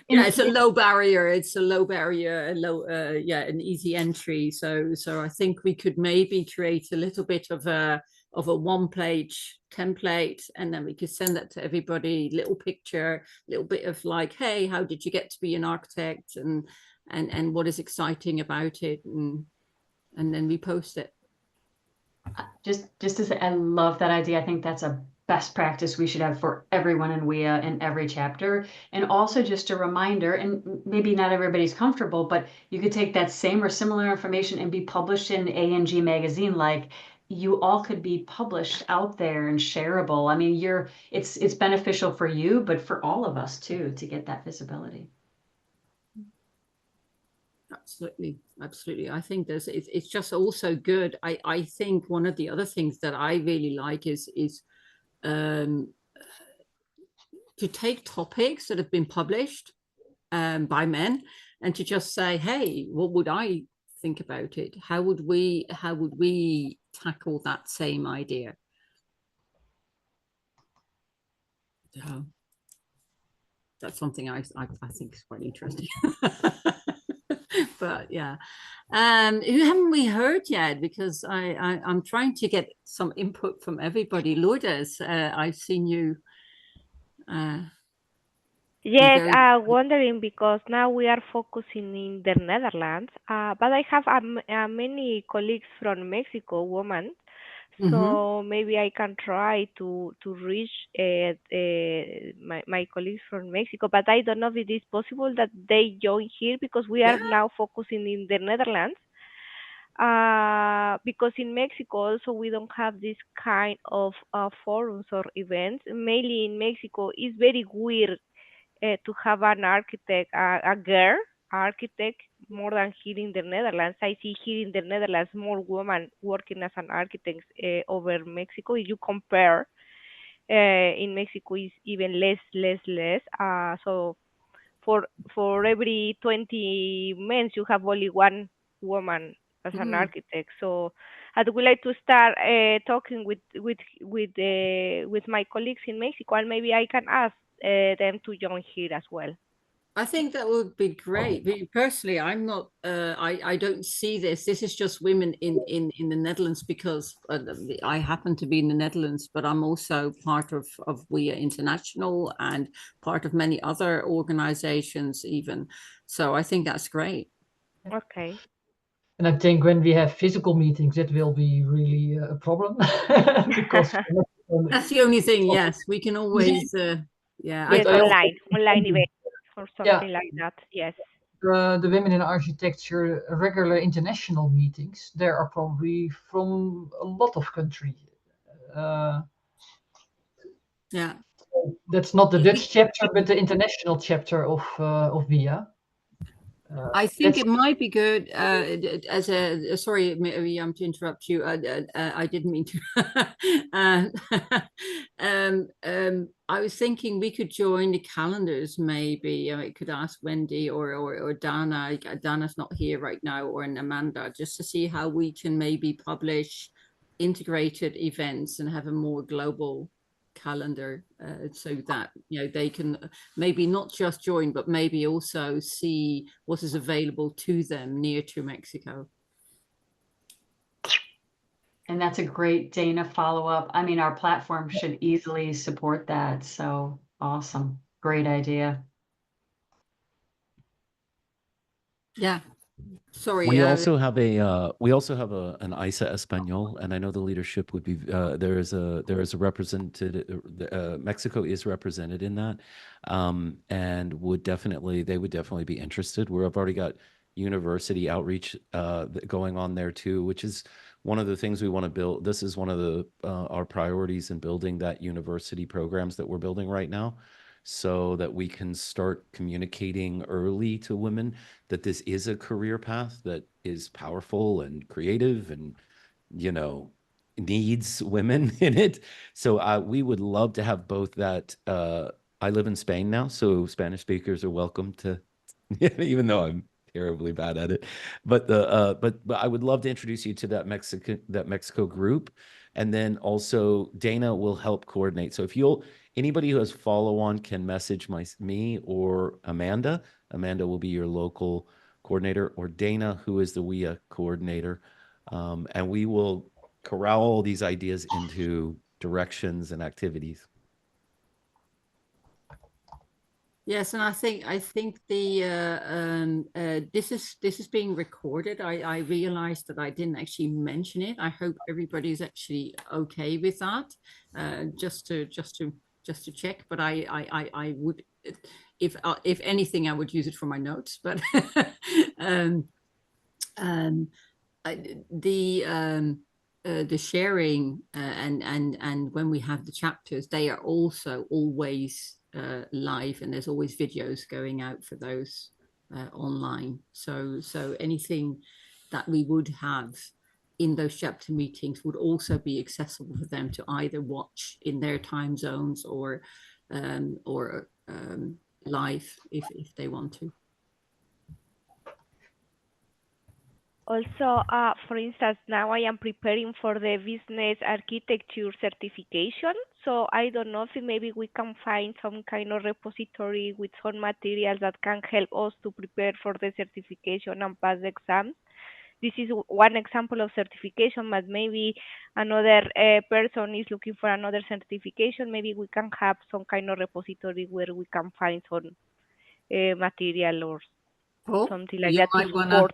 S1: Yeah, it's a low barrier. It's a low barrier, an easy entry. So I think we could maybe create a little bit of a one-page template, and then we could send that to everybody. Little picture, little bit of like, hey, how did you get to be an architect, and what is exciting about it, and then we post it.
S12: Just to say, I love that idea. I think that's a best practice we should have for everyone in WIA in every chapter. And also just a reminder, and maybe not everybody's comfortable, but you could take that same or similar information and be published in A&G magazine. Like, you all could be published out there and shareable. I mean, it's beneficial for you, but for all of us too, to get that visibility. Absolutely.
S1: I think it's just also good. I think one of the other things that I really like is to take topics that have been published by men and to just say, hey, what would I think about it? How would we tackle that same idea? So that's something I think is quite interesting. But yeah, who haven't we heard yet? Because I'm trying to get some input from everybody. Lourdes, I've seen you.
S4: Yes, I'm wondering because now we are focusing in the Netherlands, but I have many colleagues from Mexico, women, so maybe I can try to reach my colleagues from Mexico, but I don't know if it is possible that they join here because we are now focusing in the Netherlands. Because in Mexico also we don't have this kind of forums or events. Mainly in Mexico, it's very weird to have an architect, a girl architect, more than here in the Netherlands. I see here in the Netherlands more women working as an architect over Mexico. If you compare, in Mexico is even less. So for every 20 men, you have only one woman as an architect. So I would like to start talking with my colleagues in Mexico, and maybe I can ask them to join here as well.
S1: I think that would be great. But personally, I'm not. I don't see this. This is just women in the Netherlands because I happen to be in the Netherlands, but I'm also part of WIA International and part of many other organizations even. So I think that's great.
S4: Okay.
S2: And I think when we have physical meetings, that will be really a problem because
S1: that's the only thing. Yes, we can always. Yeah,
S4: yes, online events or something like that. Yes.
S2: The Women in Architecture regular international meetings, there are probably from a lot of countries.
S1: Yeah.
S2: That's not the Dutch chapter, but the international chapter of WIA.
S1: I think it might be good as a sorry, Mirjam, to interrupt you. I didn't mean to. I was thinking we could join the calendars. Maybe I could ask Whynde or Dana. Dana's not here right now, or Amanda, just to see how we can maybe publish integrated events and have a more global calendar, so that they can maybe not just join but maybe also see what is available to them near to Mexico.
S12: And that's a great Dana follow-up. I mean, our platform should easily support that. So awesome. Great idea.
S1: Yeah. Sorry.
S11: We also have an ISA Espanol, and I know the leadership would be there is a represented Mexico is represented in that, and they would definitely be interested. We've already got university outreach going on there too, which is one of the things we want to build. This is one of our priorities in building that university programs that we're building right now, so that we can start communicating early to women that this is a career path that is powerful and creative and, needs women in it. So we would love to have both that. I live in Spain now, so Spanish speakers are welcome to, even though I'm terribly bad at it. But I would love to introduce you to that Mexico group. And then also Dana will help coordinate. So if anybody who has follow-on can message me or Amanda. Amanda will be your local coordinator, or Dana, who is the WIA coordinator. And we will corral all these ideas into directions and activities.
S1: Yes, and I think the this is being recorded. I realized that I didn't actually mention it. I hope everybody's actually okay with that. Just to check. But I would, if anything, I would use it for my notes. But the sharing and when we have the chapters, they are also always live, and there's always videos going out for those online. So anything that we would have in those chapter meetings would also be accessible for them to either watch in their time zones or live if they want to.
S4: Also, for instance, now I am preparing for the business architecture certification. So I don't know if maybe we can find some kind of repository with some materials that can help us to prepare for the certification and pass the exam. This is one example of certification, but maybe another person is looking for another certification. Maybe we can have some kind of repository where we can find some material or
S1: Paul,
S4: something like
S1: you
S4: that to
S1: might wanna-
S4: support.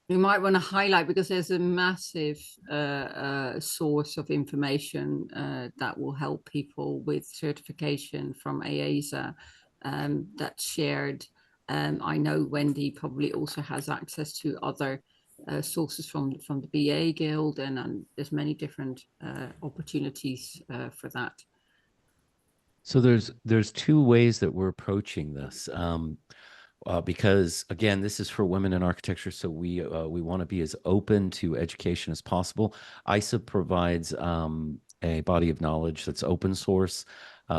S1: You might want to highlight, because there's a massive source of information that will help people with certification from AASA that's shared. I know Whynde probably also has access to other sources from the BA Guild, and there's many different opportunities for that.
S11: So there's two ways that we're approaching this. Because again, this is for women in architecture, so we want to be as open to education as possible. ISA provides a body of knowledge that's open source.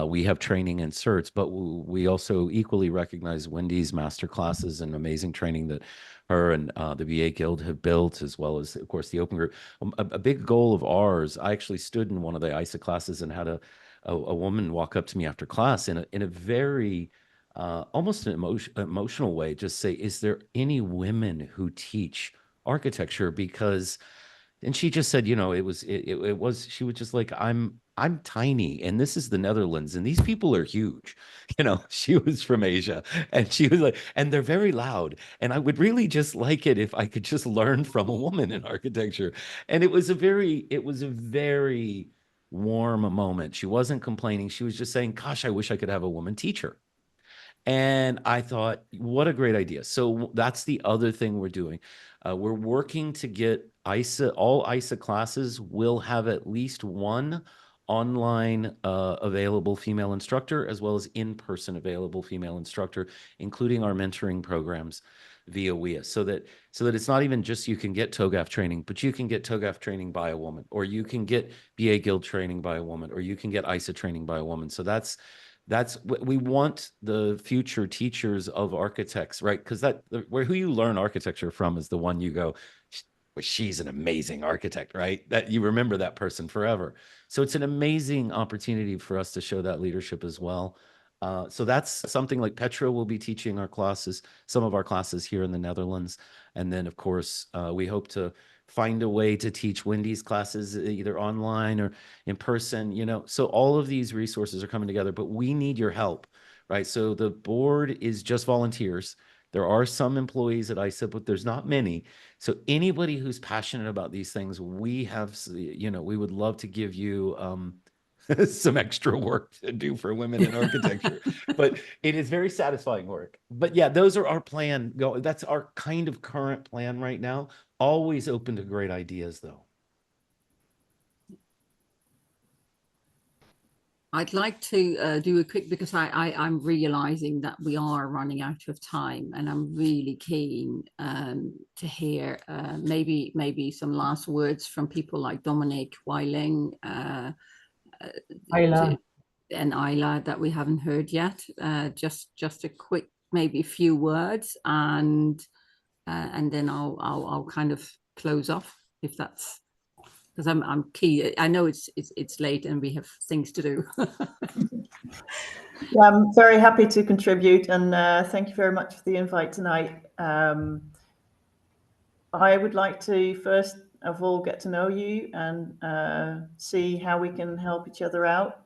S11: We have training and certs, but we also equally recognize Whynde's master classes and amazing training that her and the VA Guild have built, as well as, of course, the Open Group. A big goal of ours, I actually stood in one of the ISA classes and had a woman walk up to me after class in a very almost an emotional way, just say, is there any women who teach architecture? Because, and she just said, you know, it was, she was just like, I'm tiny, and this is the Netherlands, and these people are huge. You know, she was from Asia, and she was like, and they're very loud, and I would really just like it if I could just learn from a woman in architecture. And it was a very warm moment. She wasn't complaining. She was just saying, gosh, I wish I could have a woman teacher. And I thought, what a great idea. So that's the other thing we're doing. We're working to get ISA, all ISA classes will have at least one online available female instructor, as well as in-person available female instructor, including our mentoring programs via WIA, so that it's not even just you can get TOGAF training, but you can get TOGAF training by a woman, or you can get BA Guild training by a woman, or you can get ISA training by a woman. So that's what we want, the future teachers of architects, right? Because who you learn architecture from is the one you go, she's an amazing architect, right? That you remember that person forever. So it's an amazing opportunity for us to show that leadership as well. So that's something like Petra will be teaching our classes, some of our classes here in the Netherlands. And then, of course, we hope to find a way to teach Whynde's classes either online or in person, you know. So all of these resources are coming together, but we need your help, right? So the board is just volunteers. There are some employees at ISA, but there's not many. So anybody who's passionate about these things, we have, you know, we would love to give you some extra work to do for women in architecture, but it is very satisfying work. But yeah, those are our plan. That's our kind of current plan right now. Always open to great ideas, though.
S1: I'd like to do a quick, because I'm realizing that we are running out of time, and I'm really keen to hear maybe some last words from people like Dominic, Weiling,
S2: Ayla.
S1: and Ayla that we haven't heard yet. Just a quick, maybe a few words, and then I'll kind of close off, if that's, because I'm key. I know it's late and we have things to do.
S13: Yeah, I'm very happy to contribute, and thank you very much for the invite tonight. I would like to first of all get to know you and see how we can help each other out,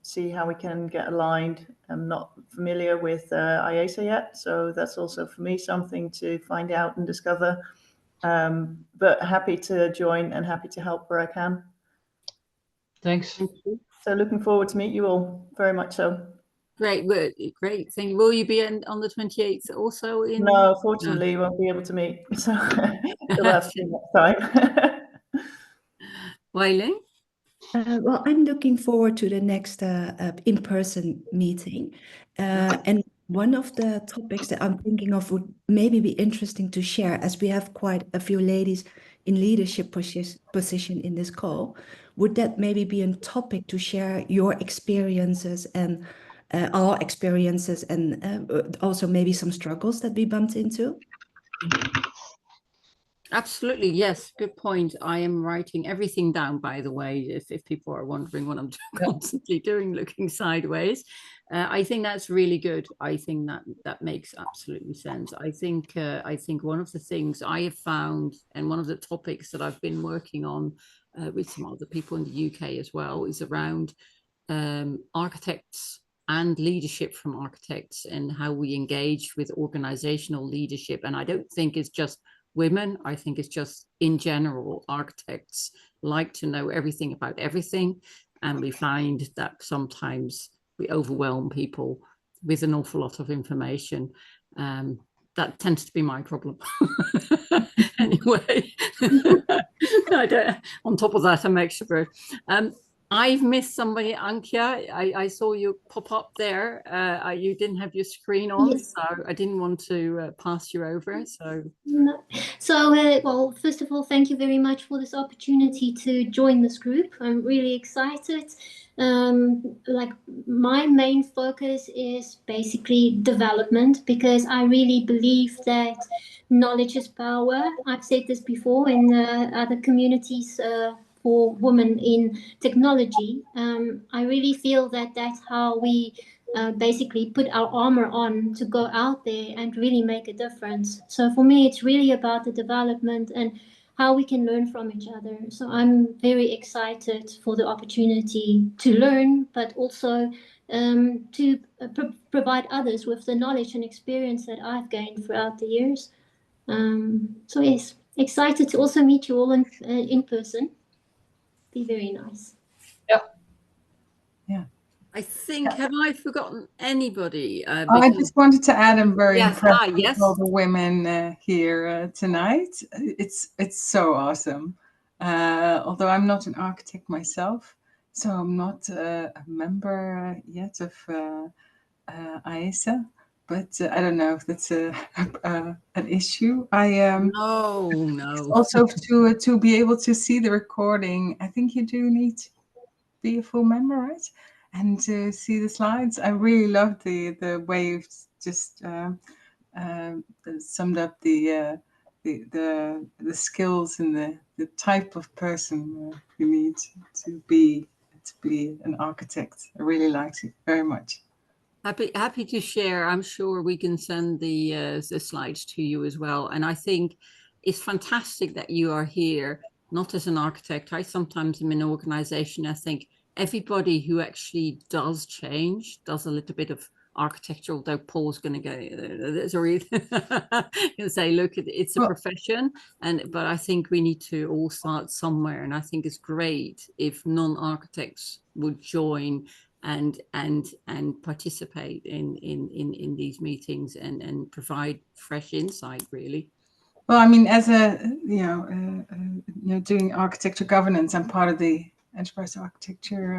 S13: see how we can get aligned. I'm not familiar with IASA yet, so that's also for me something to find out and discover. But happy to join and happy to help where I can.
S2: Thanks.
S1: Thank you.
S13: So looking forward to meet you all, very much so.
S1: Great, great thing. Will you be on the 28th also?
S13: No, fortunately, you won't be able to meet, so you'll have to see next time.
S1: Weiling?
S7: Well, I'm looking forward to the next in-person meeting. And one of the topics that I'm thinking of would maybe be interesting to share, as we have quite a few ladies in leadership position in this call. Would that maybe be a topic to share your experiences and our experiences, and also maybe some struggles that we bumped into?
S1: Absolutely, yes, good point. I am writing everything down, by the way, if people are wondering what I'm constantly doing, looking sideways. I think that's really good. I think that makes absolutely sense. I think one of the things I have found, and one of the topics that I've been working on with some other people in the UK as well, is around architects and leadership from architects and how we engage with organizational leadership. And I don't think it's just women. I think it's just in general, architects like to know everything about everything. And we find that sometimes we overwhelm people with an awful lot of information. That tends to be my problem. Anyway, on top of that, I'm extrovert. I've missed somebody, Ankia. I saw you pop up there. You didn't have your screen on, yes. So I didn't want to pass you over. So,
S9: no. So well, first of all, thank you very much for this opportunity to join this group. I'm really excited. Like my main focus is basically development, because I really believe that knowledge is power. I've said this before in other communities for women in technology. I really feel that that's how we basically put our armor on to go out there and really make a difference. So for me, it's really about the development and how we can learn from each other. So I'm very excited for the opportunity to learn, but also to provide others with the knowledge and experience that I've gained throughout the years. So yes, excited to also meet you all in person. Be very nice.
S8: Yeah.
S1: I think, have I forgotten anybody?
S8: I just wanted to add, I'm very impressed
S1: yes.
S8: with all the women here tonight. It's so awesome. Although I'm not an architect myself, so I'm not a member yet of ISA, but I don't know if that's an issue.
S1: No.
S8: Also, to be able to see the recording, I think you do need to be a full member, right? And to see the slides. I really loved the way you've just summed up the skills and the type of person you need to be an architect. I really liked it very much.
S1: Happy to share. I'm sure we can send the slides to you as well. And I think it's fantastic that you are here, not as an architect. I sometimes am in an organization, I think everybody who actually does change does a little bit of architecture, although Paul's going to go, there's a reason and say, look, it's a profession. But I think we need to all start somewhere. And I think it's great if non-architects would join and participate in these meetings and provide fresh insight, really.
S8: Well, I mean, as doing architecture governance, I'm part of the enterprise architecture